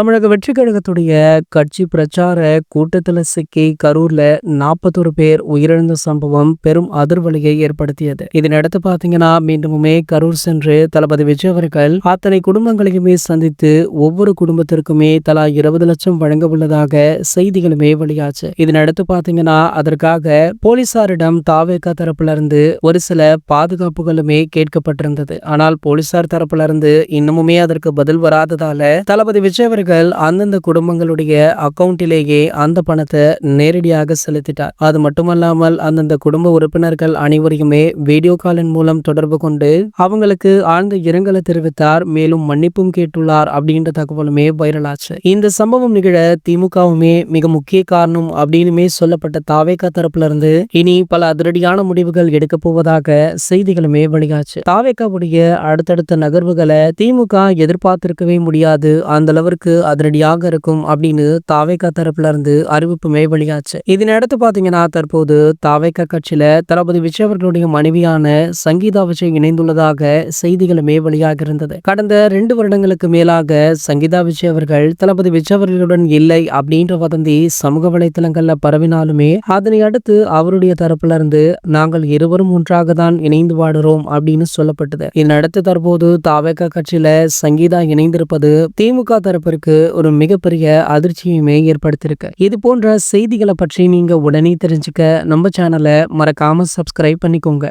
தமிழக வெற்றி கழகத்துடைய கட்சி பிரச்சார கூட்டத்துல சிக்கி கரூர்ல 41 பேர் உயிரிழந்த சம்பவம் பெரும் அதிர்வலியை ஏற்படுத்தியது. இதனடுத்து பாத்தீங்கன்னா மீண்டுமே கரூர் சென்று தளபதி விஜய் அவர்கள் அத்தனை குடும்பங்களையுமே சந்தித்து ஒவ்வொரு குடும்பத்திற்குமே தலா 20 லட்சம் வழங்க உள்ளதாக செய்திகளுமே வெளியாச்சு. இதனடுத்து பாத்தீங்கன்னா அதற்காக போலீசாரிடம் தாவேகா தரப்புல இருந்து ஒரு சில பாதுகாப்புகளுமே கேட்கப்பட்டிருந்தது. ஆனால் போலீசார் தரப்புல இருந்து இன்னமுமே அதற்கு பதில் வராததால தளபதி விஜய் அவர்கள் அந்தந்த குடும்பங்களுடைய அக்கவுண்டிலேயே அந்த பணத்தை நேரடியாக செலுத்திட்டார். அது மட்டுமல்லாமல் அந்தந்த குடும்ப உறுப்பினர்கள் அனைவரையுமே வீடியோ காலின் மூலம் தொடர்பு கொண்டு அவங்களுக்கு ஆழ்ந்த இரங்கலை தெரிவித்தார். மேலும் மன்னிப்பும் கேட்டுள்ளார் அப்படின்ற தகவலுமே வைரலாச்சு. இந்த சம்பவம் நிகழ திமுகவுமே மிக முக்கிய காரணம் அப்படின்னுமே சொல்லப்பட்ட தாவேகா தரப்புல இருந்து இனி பல அதிரடியான முடிவுகள் எடுக்க போவதாக செய்திகளுமே வெளியாச்சு. தாவேகாவுடைய அடுத்தடுத்த நகர்வுகளை திமுக எதிர்பார்த்திருக்கவே முடியாது, அந்த அளவிற்கு அதிரடியாக இருக்கும் அப்படின்னு தாவேகா தரப்புல இருந்து அறிவிப்புமே வெளியாச்சு. இதனடுத்து பாத்தீங்கன்னா தற்போது தாவேகா கட்சியில தளபதி விஜய் அவர்களுடைய மனைவியான சங்கீதா விஜய் இணைந்துள்ளதாக செய்திகளுமே வெளியாக இருந்தது. கடந்த 2 வருடங்களுக்கு மேலாக சங்கீதா விஜய் அவர்கள் தளபதி விஜய் அவர்களுடன் இல்லை அப்படின்ற வதந்தி சமூக வலைதளங்கள்ல பரவினாலுமே அதனை அடுத்து அவருடைய தரப்புல இருந்து நாங்கள் இருவரும் ஒன்றாக தான் இணைந்து வாடுறோம் அப்படின்னு சொல்லப்பட்டது. இதனடுத்து தற்போது தாவேகா கட்சியில சங்கீதா இணைந்திருப்பது திமுக தரப்பிற்கு ஒரு மிகப்பெரிய அதிர்ச்சியுமே ஏற்படுத்தியிருக்கு. இது போன்ற செய்திகளை பற்றி நீங்க உடனே தெரிஞ்சுக்க நம்ம சேனலை மறக்காம சப்ஸ்கிரைப் பண்ணிக்கோங்க.